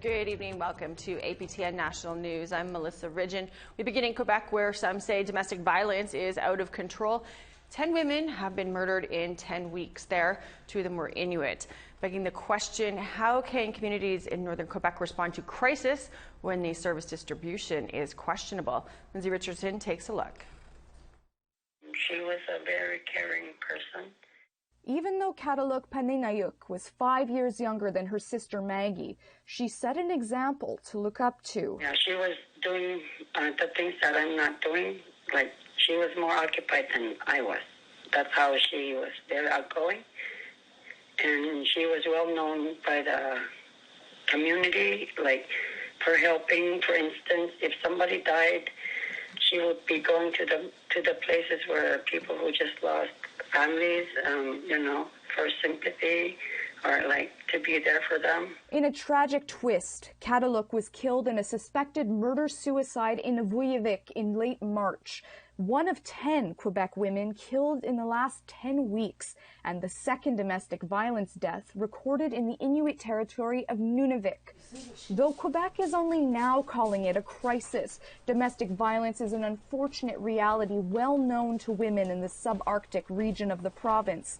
Good evening. Welcome to APTN National News. I'm Melissa Ridgen. We begin in Quebec, where some say domestic violence is out of control. 10 women have been murdered in 10 weeks there. 2 of them were Inuit. Begging the question, how can communities in northern Quebec respond to crisis when the service distribution is questionable? Lindsay Richardson takes a look. She was a very caring person. Even though Kataluk Paninayuk was 5 years younger than her sister Maggie, she set an example to look up to. Yeah, she was doing the things that I'm not doing. Like, she was more occupied than I was. That's how she was very outgoing. And she was well known by the community, like, for helping. For instance, if somebody died, she would be going to the places where people who just lost families, for sympathy or like to be there for them. In a tragic twist, Kataluk was killed in a suspected murder-suicide in Vujovic in late March. 1 of 10 Quebec women killed in the last 10 weeks, and the second domestic violence death recorded in the Inuit territory of Nunavik. Though Quebec is only now calling it a crisis, domestic violence is an unfortunate reality well known to women in the subarctic region of the province.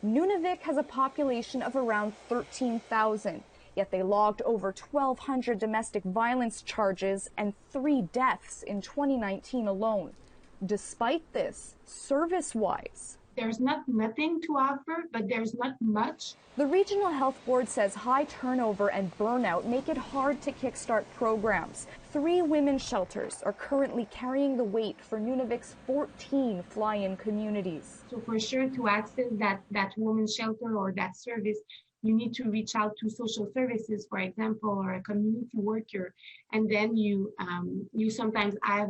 Nunavik has a population of around 13,000, yet they logged over 1,200 domestic violence charges and 3 deaths in 2019 alone. Despite this, service-wise, there's nothing to offer, but there's not much. The Regional Health Board says high turnover and burnout make it hard to kickstart programs. 3 women's shelters are currently carrying the weight for Nunavik's 14 fly-in communities. So for sure, to access that women's shelter or that service, you need to reach out to social services, for example, or a community worker. And then you sometimes have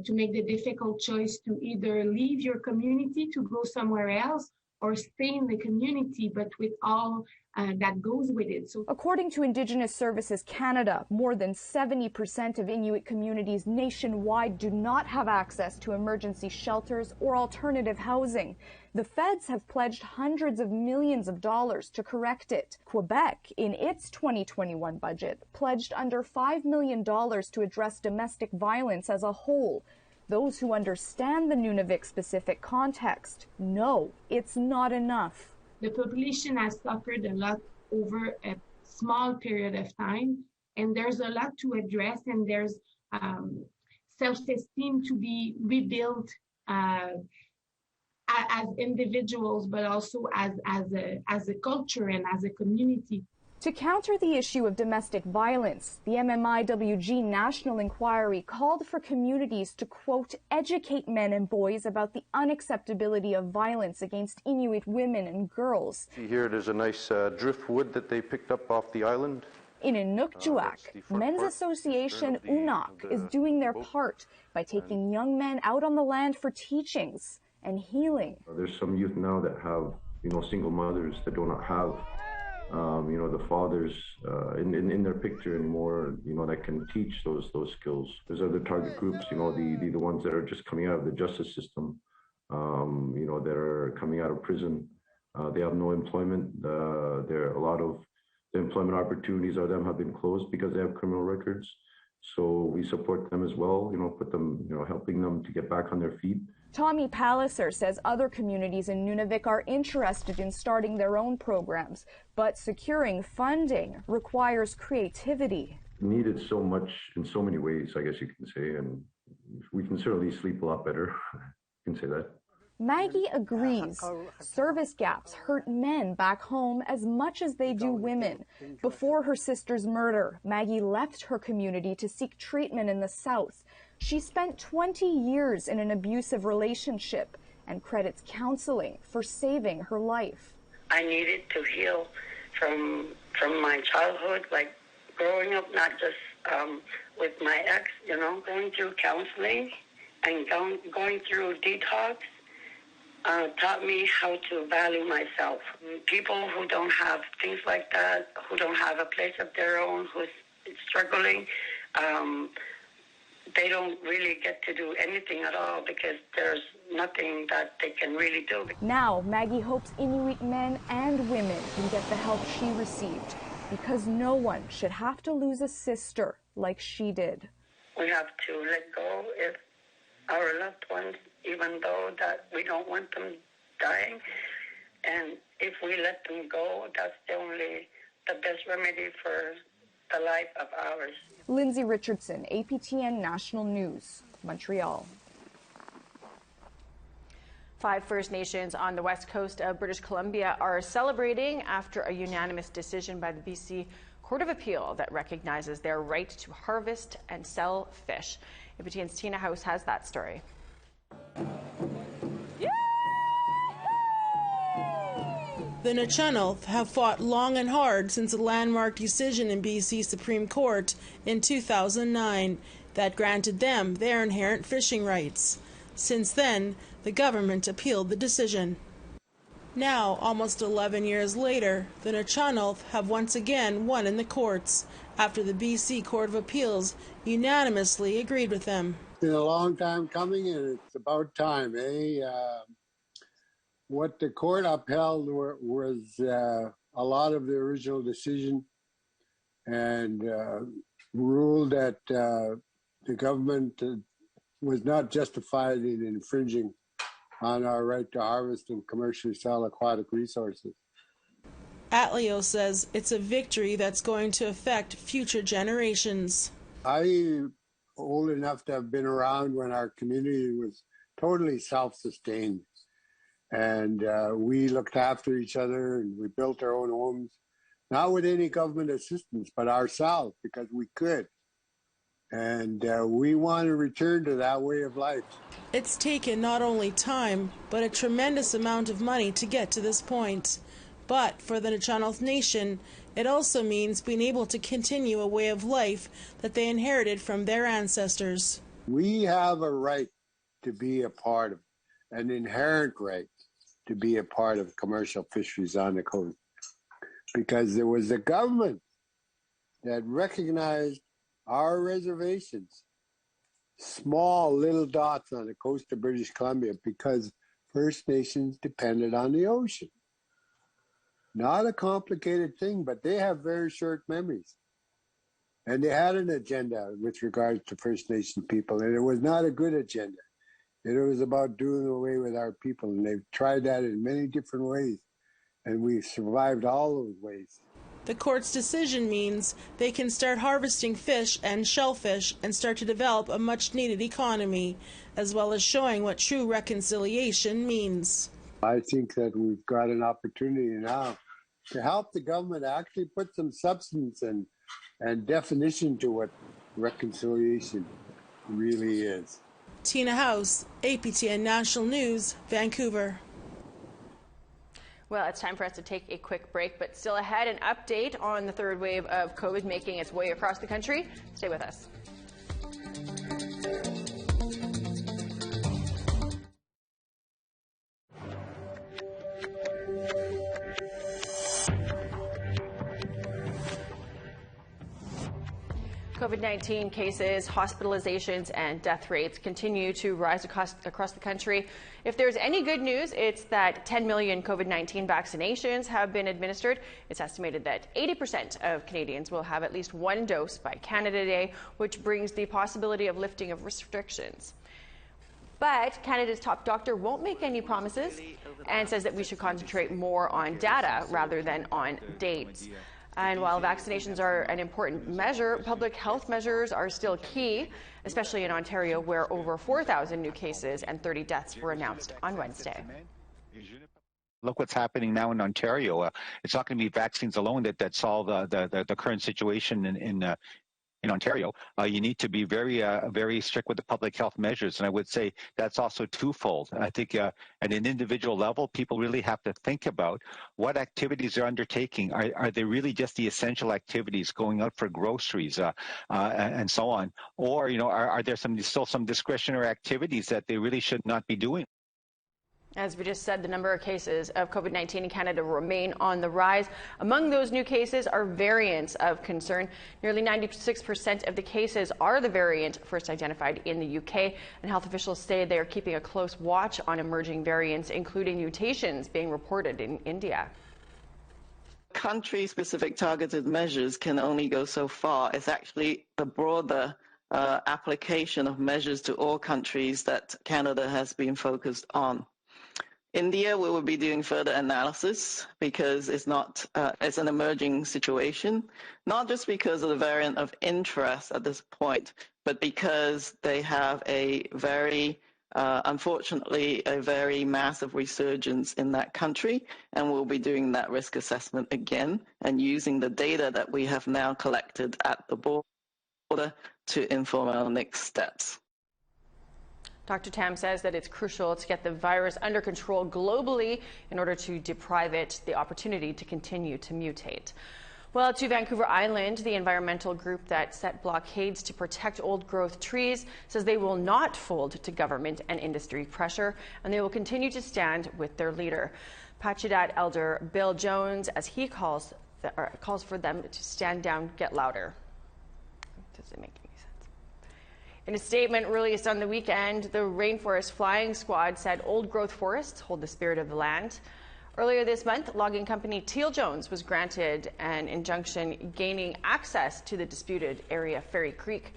to make the difficult choice to either leave your community to go somewhere else or stay in the community, but with all that goes with it. So, according to Indigenous Services Canada, more than 70% of Inuit communities nationwide do not have access to emergency shelters or alternative housing. The feds have pledged hundreds of millions of dollars to correct it. Quebec, in its 2021 budget, pledged under $5 million to address domestic violence as a whole. Those who understand the Nunavik-specific context know it's not enough. The population has suffered a lot over a small period of time, and there's a lot to address, and there's self-esteem to be rebuilt as individuals, but also as a culture and as a community. To counter the issue of domestic violence, the MMIWG National Inquiry called for communities to, quote, educate men and boys about the unacceptability of violence against Inuit women and girls. See here, there's a nice driftwood that they picked up off the island. In Inukjuak, men's association UNOC is doing their part by taking young men out on the land for teachings and healing. There's some youth now that have, single mothers that do not have the fathers in their picture anymore, that can teach those skills. There's other target groups, the ones that are just coming out of the justice system, that are coming out of prison. They have no employment. There are a lot of the employment opportunities of them have been closed because they have criminal records. So we support them as well, put them, helping them to get back on their feet. Tommy Palliser says other communities in Nunavik are interested in starting their own programs, but securing funding requires creativity. Needed so much in so many ways, I guess you can say, and we can certainly sleep a lot better. You can say that. Maggie agrees. Service gaps hurt men back home as much as they do women. Before her sister's murder, Maggie left her community to seek treatment in the South. She spent 20 years in an abusive relationship and credits counseling for saving her life. I needed to heal from my childhood, like growing up, not just with my ex, going through counseling and going through detox. Taught me how to value myself. People who don't have things like that, who don't have a place of their own, who's struggling, they don't really get to do anything at all because there's nothing that they can really do. Now, Maggie hopes Inuit men and women can get the help she received. because no one should have to lose a sister like she did. We have to let go if our loved ones, even though that we don't want them dying. And if we let them go, that's the best remedy for the life of ours. Lindsay Richardson, APTN National News, Montreal. 5 First Nations on the west coast of British Columbia are celebrating after a unanimous decision by the BC Court of Appeal that recognizes their right to harvest and sell fish. APTN's Tina House has that story. The Nuu-chah-nulth have fought long and hard since a landmark decision in BC Supreme Court in 2009 that granted them their inherent fishing rights. Since then, the government appealed the decision. Now, almost 11 years later, the Nuu-chah-nulth have once again won in the courts after the BC Court of Appeals unanimously agreed with them. It's been a long time coming, and it's about time, What the court upheld was a lot of the original decision and ruled that the government was not justified in infringing on our right to harvest and commercially sell aquatic resources. Atleo says it's a victory that's going to affect future generations. I'm old enough to have been around when our community was totally self-sustained. And we looked after each other and we built our own homes, not with any government assistance, but ourselves because we could. And we want to return to that way of life. It's taken not only time, but a tremendous amount of money to get to this point. But for the Nuu-chah-nulth Nation, it also means being able to continue a way of life that they inherited from their ancestors. We have a right to be a part of, an inherent right to be a part of commercial fisheries on the coast. Because there was a government that recognized our reservations, small little dots on the coast of British Columbia, because First Nations depended on the ocean. Not a complicated thing, but they have very short memories. And they had an agenda with regards to First Nation people, and it was not a good agenda. It was about doing away with our people, and they've tried that in many different ways, and we've survived all those ways. The court's decision means they can start harvesting fish and shellfish and start to develop a much-needed economy, as well as showing what true reconciliation means. I think that we've got an opportunity now to help the government actually put some substance and definition to what reconciliation really is. Tina House, APTN National News, Vancouver. Well, it's time for us to take a quick break, but still ahead, an update on the third wave of COVID making its way across the country. Stay with us. COVID-19 cases, hospitalizations, and death rates continue to rise across the country. If there's any good news, it's that 10 million COVID-19 vaccinations have been administered. It's estimated that 80% of Canadians will have at least one dose by Canada Day, which brings the possibility of lifting of restrictions. But Canada's top doctor won't make any promises and says that we should concentrate more on data rather than on dates. And while vaccinations are an important measure, public health measures are still key, especially in Ontario, where over 4,000 new cases and 30 deaths were announced on Wednesday. Look what's happening now in Ontario. It's not going to be vaccines alone that solve the current situation in Ontario. You need to be very strict with the public health measures, and I would say that's also twofold. I think at an individual level, people really have to think about what activities they're undertaking. Are they really just the essential activities, going out for groceries and so on, or are there still some discretionary activities that they really should not be doing? As we just said, the number of cases of COVID-19 in Canada remain on the rise. Among those new cases are variants of concern. Nearly 96% of the cases are the variant first identified in the UK, and health officials say they are keeping a close watch on emerging variants, including mutations being reported in India. Country-specific targeted measures can only go so far. It's actually the broader application of measures to all countries that Canada has been focused on. India, we will be doing further analysis because it's an emerging situation, not just because of the variant of interest at this point, but because they have a unfortunately, a very massive resurgence in that country, and we'll be doing that risk assessment again and using the data that we have now collected at the border to inform our next steps. Dr. Tam says that it's crucial to get the virus under control globally in order to deprive it the opportunity to continue to mutate. Well, to Vancouver Island, the environmental group that set blockades to protect old-growth trees says they will not fold to government and industry pressure, and they will continue to stand with their leader. Pachidat Elder Bill Jones, as he calls for them to stand down, get louder. Does it make any sense? In a statement released on the weekend, the Rainforest Flying Squad said old-growth forests hold the spirit of the land. Earlier this month, logging company Teal Jones was granted an injunction gaining access to the disputed area, Fairy Creek.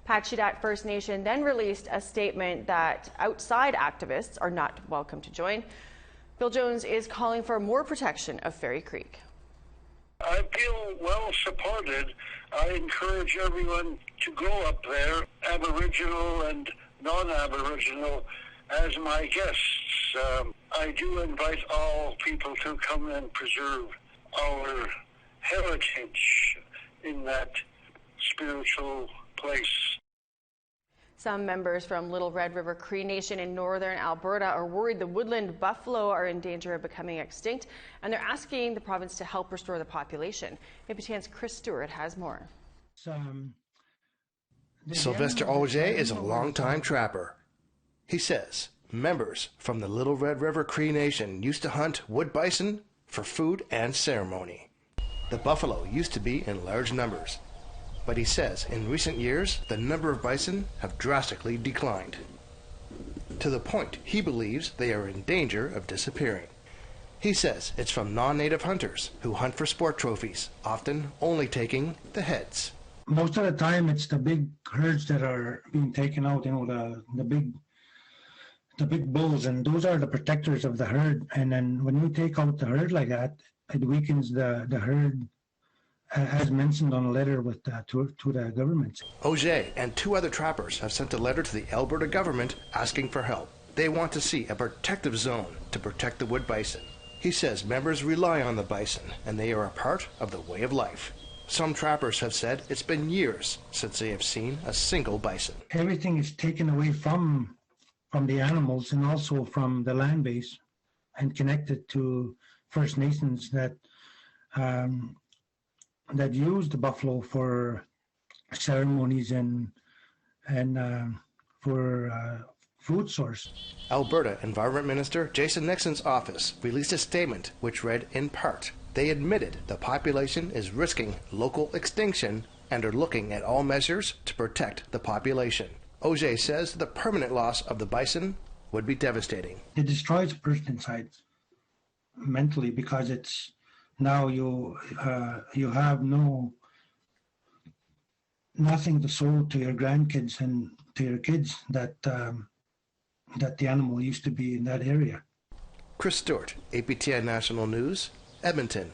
Pachidat First Nation then released a statement that outside activists are not welcome to join. Bill Jones is calling for more protection of Fairy Creek. I feel well supported. I encourage everyone to go up there, Aboriginal and non-Aboriginal, as my guests. I do invite all people to come and preserve our heritage in that spiritual place. Some members from Little Red River Cree Nation in northern Alberta are worried the woodland buffalo are in danger of becoming extinct, and they're asking the province to help restore the population. APTN's Chris Stewart has more. Sylvester Auger is a longtime trapper. He says members from the Little Red River Cree Nation used to hunt wood bison for food and ceremony. The buffalo used to be in large numbers, but he says in recent years the number of bison have drastically declined, to the point he believes they are in danger of disappearing. He says it's from non-native hunters who hunt for sport trophies, often only taking the heads. Most of the time it's the big herds that are being taken out, the big bulls, and those are the protectors of the herd. And then when you take out the herd like that, it weakens the herd, as mentioned on a letter to the government. Auger and two other trappers have sent a letter to the Alberta government asking for help. They want to see a protective zone to protect the wood bison. He says members rely on the bison and they are a part of the way of life. Some trappers have said it's been years since they have seen a single bison. Everything is taken away from the animals and also from the land base and connected to First Nations that use the buffalo for ceremonies and for food source. Alberta Environment Minister Jason Nixon's office released a statement which read in part, they admitted the population is risking local extinction and are looking at all measures to protect the population. Auger says the permanent loss of the bison would be devastating. It destroys a person inside mentally, because it's now you have nothing to show to your grandkids and to your kids that the animal used to be in that area. Chris Stewart, APTN National News, Edmonton.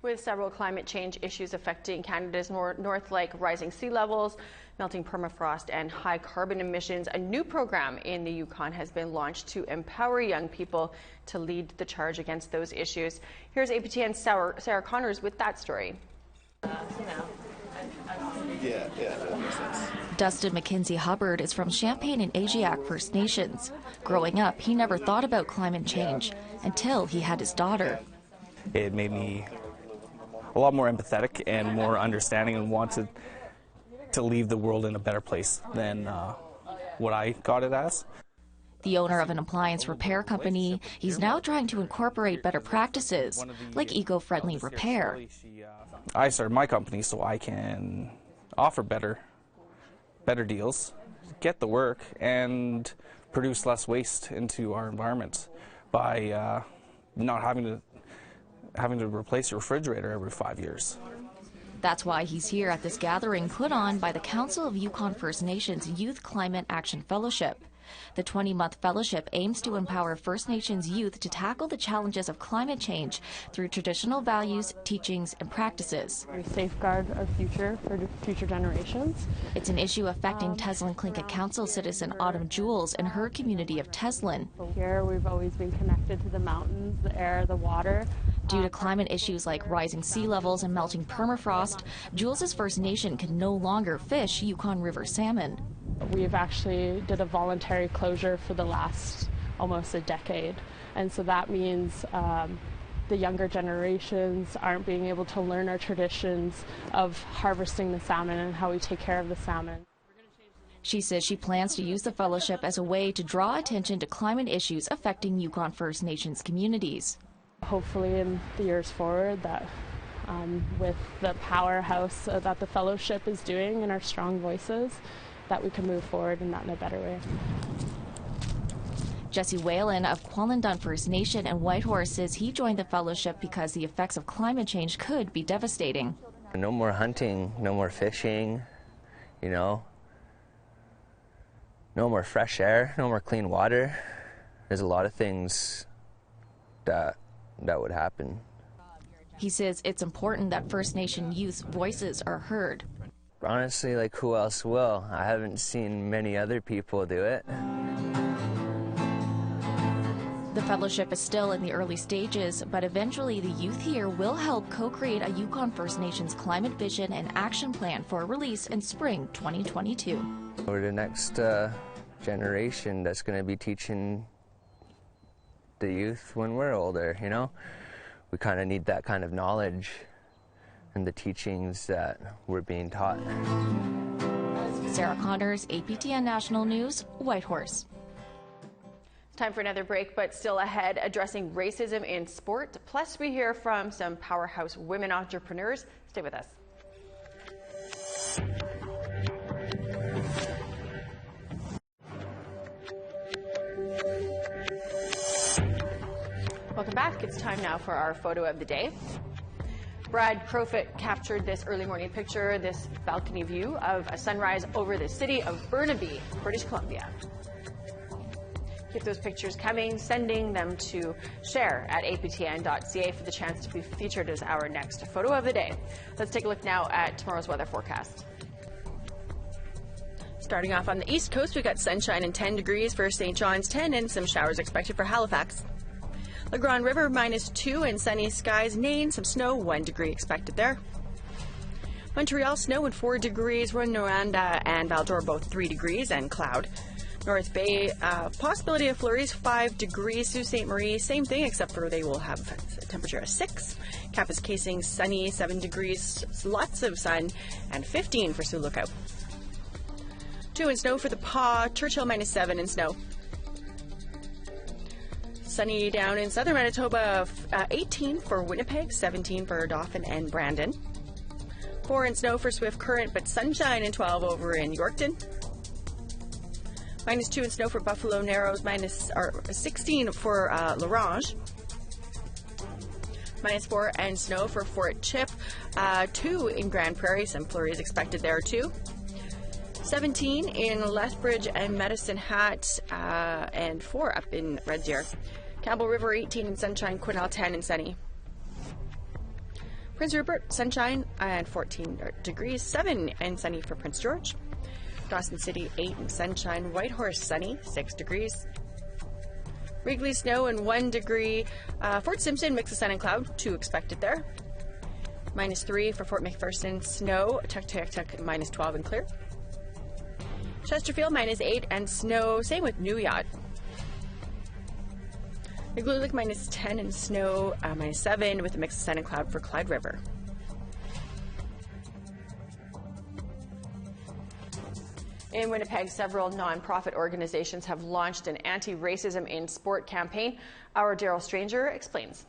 With several climate change issues affecting Canada's north, like rising sea levels, melting permafrost, and high carbon emissions, a new program in the Yukon has been launched to empower young people to lead the charge against those issues. Here's APTN's Sarah Connors with that story. Dustin McKenzie Hubbard is from Champagne and Ajiac First Nations. Growing up, he never thought about climate change until he had his daughter. It made me a lot more empathetic and more understanding, and wanted to leave the world in a better place than what I got it as. The owner of an appliance repair company, he's now trying to incorporate better practices, like eco-friendly repair. I started my company so I can offer better deals, get the work, and produce less waste into our environment by not having to having to replace your refrigerator every 5 years. That's why he's here at this gathering put on by the Council of Yukon First Nations Youth Climate Action Fellowship. The 20-month fellowship aims to empower First Nations youth to tackle the challenges of climate change through traditional values, teachings, and practices. We safeguard our future for future generations. It's an issue affecting Teslin Tlingit Council citizen Autumn Jules in her community of Teslin. Here we've always been connected to the mountains, the air, the water. Due to climate issues like rising sea levels and melting permafrost, Jules' First Nation can no longer fish Yukon River salmon. We've actually did a voluntary closure for the last almost a decade. And so that means the younger generations aren't being able to learn our traditions of harvesting the salmon and how we take care of the salmon. She says she plans to use the fellowship as a way to draw attention to climate issues affecting Yukon First Nations communities. Hopefully in the years forward that with the powerhouse that the fellowship is doing and our strong voices, that we can move forward in that in a better way. Jesse Whalen of Kwalendon First Nation and Whitehorse says he joined the fellowship because the effects of climate change could be devastating. No more hunting, no more fishing, you know, no more fresh air, no more clean water. There's a lot of things that would happen. He says it's important that First Nation youth's voices are heard. Honestly, like, who else will? I haven't seen many other people do it. The fellowship is still in the early stages, but eventually the youth here will help co-create a Yukon First Nations climate vision and action plan for release in spring 2022. We're the next generation that's going to be teaching the youth when we're older, you know? We kind of need that kind of knowledge and the teachings that we're being taught. Sarah Connors, APTN National News, Whitehorse. It's time for another break, but still ahead, addressing racism in sport. Plus, we hear from some powerhouse women entrepreneurs. Stay with us. Welcome back. It's time now for our photo of the day. Brad Crowfoot captured this early morning picture, this balcony view of a sunrise over the city of Burnaby, British Columbia. Keep those pictures coming, sending them to share at aptn.ca for the chance to be featured as our next photo of the day. Let's take a look now at tomorrow's weather forecast. Starting off on the east coast, we've got sunshine and 10 degrees for St. John's, 10, and some showers expected for Halifax. La Grande River -2 and sunny skies. Nain, some snow, 1 degree expected there. Montreal, snow and 4 degrees. Rouyn-Noranda and Val-d'Or both 3 degrees and cloud. North Bay, possibility of flurries, 5 degrees. Sault Ste. Marie, same thing, except for they will have a temperature of 6. Kapuskasing, sunny, 7 degrees, lots of sun, and 15 for Sioux Lookout. 2 and snow for the Pas. Churchill, -7 and snow. Sunny down in southern Manitoba, 18 for Winnipeg, 17 for Dauphin and Brandon. 4 and snow for Swift Current, but sunshine and 12 over in Yorkton. -2 and snow for Buffalo Narrows, 16 for L'Orange. -4 and snow for Fort Chip, 2 in Grand Prairie, some flurries expected there too. 17 in Lethbridge and Medicine Hat, and 4 up in Red Deer. Campbell River, 18 in sunshine, Quesnel, 10 and sunny. Prince Rupert, sunshine and 14 degrees, 7 and sunny for Prince George. Dawson City, 8 in sunshine, Whitehorse, sunny, 6 degrees. Wrigley, snow and 1 degree. Fort Simpson, mix of sun and cloud, 2 expected there. -3 for Fort McPherson, snow, Tuk-Tuk, -12 and clear. Chesterfield, -8 and snow, same with New Yacht. Igloolik, -10 and snow, -7 with a mix of sun and cloud for Clyde River. In Winnipeg, several nonprofit organizations have launched an anti-racism in sport campaign. Our Daryl Stranger explains.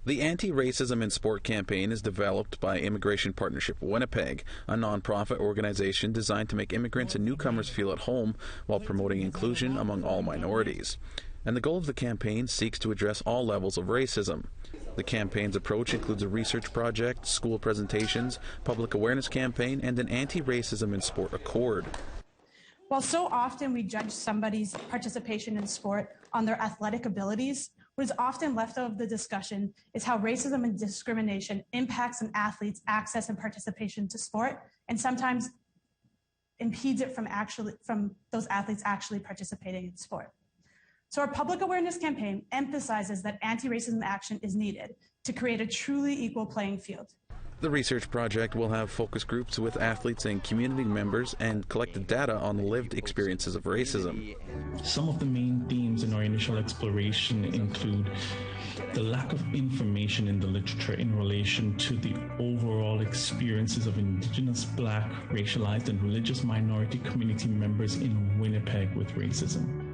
The Anti-Racism in Sport campaign is developed by Immigration Partnership Winnipeg, a nonprofit organization designed to make immigrants and newcomers feel at home while promoting inclusion among all minorities. and the goal of the campaign seeks to address all levels of racism. The campaign's approach includes a research project, school presentations, public awareness campaign, and an anti-racism in sport accord. While so often we judge somebody's participation in sport on their athletic abilities, what is often left out of the discussion is how racism and discrimination impacts an athlete's access and participation to sport, and sometimes impedes it from those athletes actually participating in sport. So our public awareness campaign emphasizes that anti-racism action is needed to create a truly equal playing field. The research project will have focus groups with athletes and community members and collect data on the lived experiences of racism. Some of the main themes in our initial exploration include the lack of information in the literature in relation to the overall experiences of Indigenous, Black, racialized, and religious minority community members in Winnipeg with racism.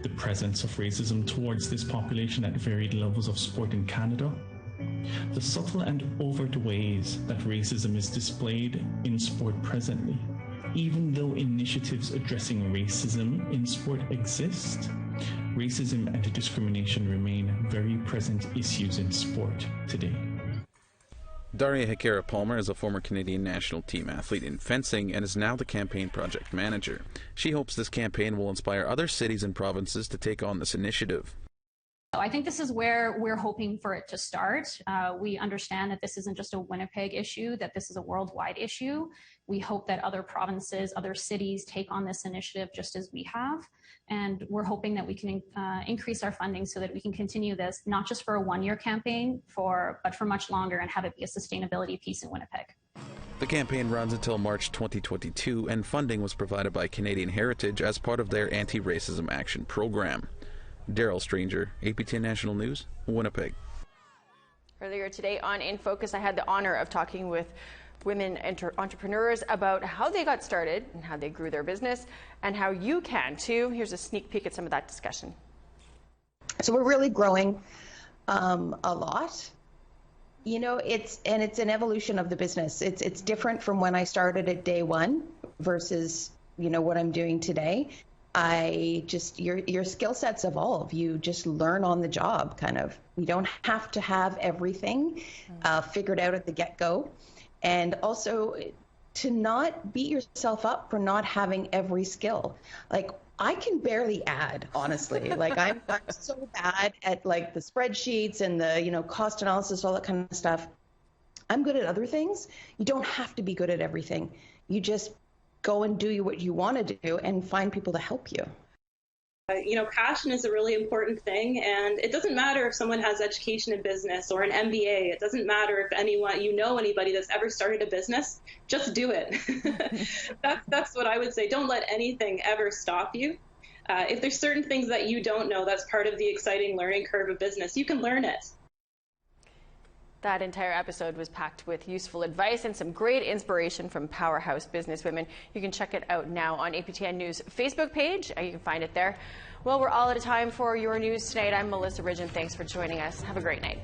The presence of racism towards this population at varied levels of sport in Canada, the subtle and overt ways that racism is displayed in sport presently. Even though initiatives addressing racism in sport exist, racism and discrimination remain very present issues in sport today. Daria Hekera-Palmer is a former Canadian national team athlete in fencing and is now the campaign project manager. She hopes this campaign will inspire other cities and provinces to take on this initiative. I think this is where we're hoping for it to start. We understand that this isn't just a Winnipeg issue, that this is a worldwide issue. We hope that other provinces, other cities take on this initiative just as we have. And we're hoping that we can increase our funding so that we can continue this, not just for a one-year campaign, but for much longer, and have it be a sustainability piece in Winnipeg. The campaign runs until March 2022, and funding was provided by Canadian Heritage as part of their anti-racism action program. Daryl Stranger, APTN National News, Winnipeg. Earlier today on In Focus, I had the honor of talking with women entrepreneurs about how they got started and how they grew their business, and how you can too. Here's a sneak peek at some of that discussion. So we're really growing a lot. You know, it's an evolution of the business. It's different from when I started at day one versus, you know, what I'm doing today. Your skill sets evolve. You just learn on the job, kind of. You don't have to have everything figured out at the get-go. And also to not beat yourself up for not having every skill. Like, I can barely add, honestly. Like, I'm so bad at like the spreadsheets and the, you know, cost analysis, all that kind of stuff. I'm good at other things. You don't have to be good at everything. You just go and do what you want to do and find people to help you. You know, passion is a really important thing, and it doesn't matter if someone has education in business or an MBA. It doesn't matter if anybody that's ever started a business. Just do it. That's what I would say. Don't let anything ever stop you. If there's certain things that you don't know, that's part of the exciting learning curve of business. You can learn it. That entire episode was packed with useful advice and some great inspiration from powerhouse businesswomen. You can check it out now on APTN News Facebook page. You can find it there. Well, we're all out of time for your news tonight. I'm Melissa Ridgen. Thanks for joining us. Have a great night.